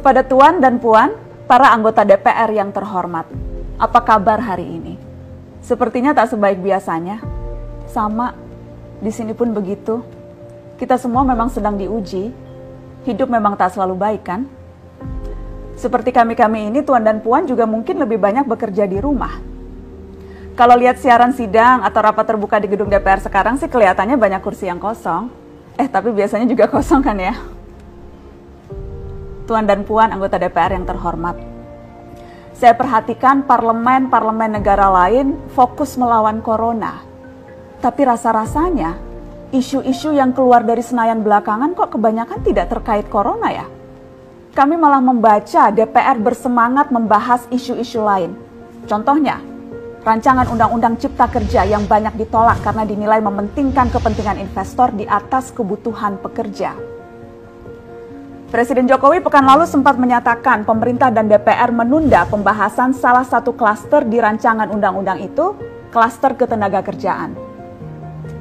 Kepada Tuan dan Puan, para anggota DPR yang terhormat, apa kabar hari ini? Sepertinya tak sebaik biasanya. Sama, di sini pun begitu. Kita semua memang sedang diuji. Hidup memang tak selalu baik, kan? Seperti kami-kami ini, Tuan dan Puan juga mungkin lebih banyak bekerja di rumah. Kalau lihat siaran sidang atau rapat terbuka di gedung DPR sekarang sih kelihatannya banyak kursi yang kosong. Tapi biasanya juga kosong kan ya? Tuan dan Puan anggota DPR yang terhormat, saya perhatikan parlemen-parlemen negara lain fokus melawan corona. Tapi rasa-rasanya isu-isu yang keluar dari Senayan belakangan kok kebanyakan tidak terkait corona ya? Kami malah membaca DPR bersemangat membahas isu-isu lain. Contohnya, rancangan undang-undang cipta kerja yang banyak ditolak karena dinilai mementingkan kepentingan investor di atas kebutuhan pekerja. Presiden Jokowi pekan lalu sempat menyatakan pemerintah dan DPR menunda pembahasan salah satu klaster di rancangan undang-undang itu, klaster ketenagakerjaan.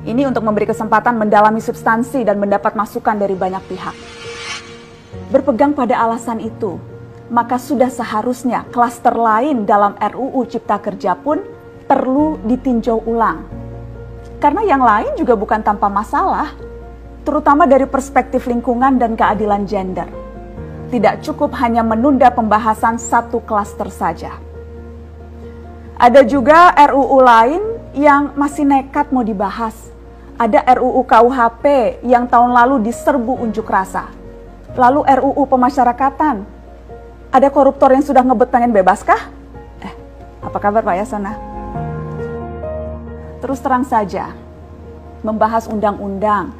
Ini untuk memberi kesempatan mendalami substansi dan mendapat masukan dari banyak pihak. Berpegang pada alasan itu, maka sudah seharusnya klaster lain dalam RUU Cipta Kerja pun perlu ditinjau ulang. Karena yang lain juga bukan tanpa masalah, terutama dari perspektif lingkungan dan keadilan gender. Tidak cukup hanya menunda pembahasan satu klaster saja. Ada juga RUU lain yang masih nekat mau dibahas. Ada RUU KUHP yang tahun lalu diserbu unjuk rasa. Lalu RUU pemasyarakatan. Ada koruptor yang sudah ngebet pengen bebas kah? Apa kabar Pak Yasona? Terus terang saja, membahas undang-undang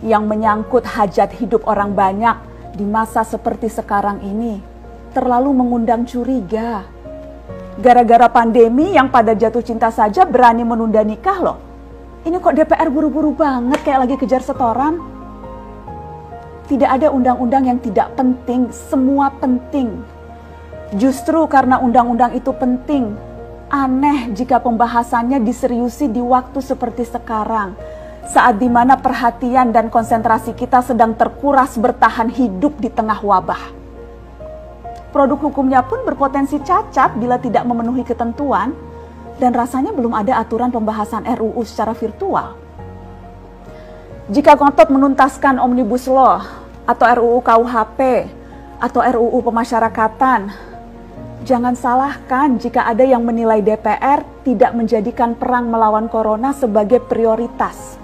yang menyangkut hajat hidup orang banyak di masa seperti sekarang ini terlalu mengundang curiga. Gara-gara pandemi yang pada jatuh cinta saja berani menunda nikah loh. Ini kok DPR buru-buru banget kayak lagi kejar setoran? Tidak ada undang-undang yang tidak penting, semua penting. Justru karena undang-undang itu penting, aneh jika pembahasannya diseriusi di waktu seperti sekarang. Saat dimana perhatian dan konsentrasi kita sedang terkuras bertahan hidup di tengah wabah. Produk hukumnya pun berpotensi cacat bila tidak memenuhi ketentuan, dan rasanya belum ada aturan pembahasan RUU secara virtual. Jika ngotot menuntaskan Omnibus Law, atau RUU KUHP, atau RUU pemasyarakatan, jangan salahkan jika ada yang menilai DPR tidak menjadikan perang melawan corona sebagai prioritas.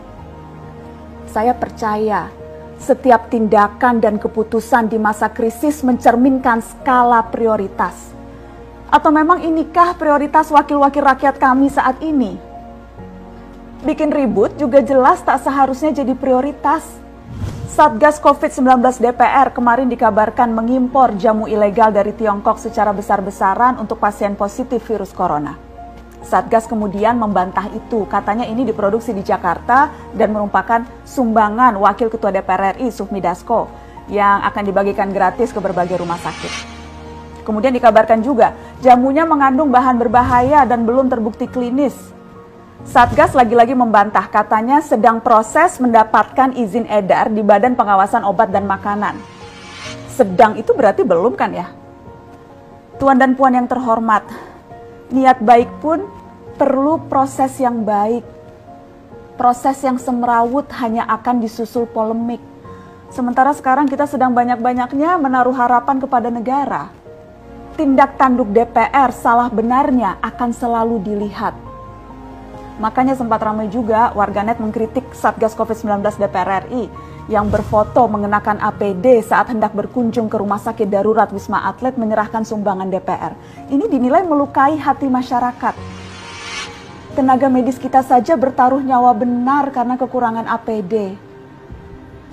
Saya percaya setiap tindakan dan keputusan di masa krisis mencerminkan skala prioritas. Atau memang inikah prioritas wakil-wakil rakyat kami saat ini? Bikin ribut juga jelas tak seharusnya jadi prioritas. Satgas COVID-19 DPR kemarin dikabarkan mengimpor jamu ilegal dari Tiongkok secara besar-besaran untuk pasien positif virus corona. Satgas kemudian membantah itu, katanya ini diproduksi di Jakarta dan merupakan sumbangan Wakil Ketua DPR RI Sufmi Dasko yang akan dibagikan gratis ke berbagai rumah sakit. Kemudian dikabarkan juga jamunya mengandung bahan berbahaya dan belum terbukti klinis. Satgas lagi-lagi membantah, katanya sedang proses mendapatkan izin edar di Badan Pengawasan Obat dan Makanan. Sedang itu berarti belum kan ya? Tuan dan Puan yang terhormat, niat baik pun perlu proses yang baik. Proses yang semrawut hanya akan disusul polemik. Sementara sekarang kita sedang banyak-banyaknya menaruh harapan kepada negara. Tindak tanduk DPR salah benarnya akan selalu dilihat. Makanya sempat ramai juga warganet mengkritik Satgas COVID-19 DPR RI yang berfoto mengenakan APD saat hendak berkunjung ke rumah sakit darurat Wisma Atlet menyerahkan sumbangan DPR. Ini dinilai melukai hati masyarakat. Tenaga medis kita saja bertaruh nyawa benar karena kekurangan APD.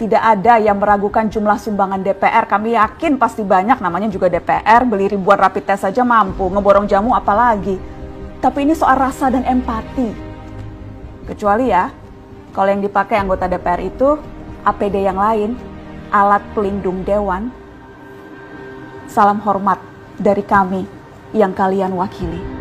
Tidak ada yang meragukan jumlah sumbangan DPR. Kami yakin pasti banyak, namanya juga DPR, beli ribuan rapid test saja mampu, ngeborong jamu apalagi. Tapi ini soal rasa dan empati. Kecuali ya, kalau yang dipakai anggota DPR itu APD yang lain, alat pelindung dewan. Salam hormat dari kami yang kalian wakili.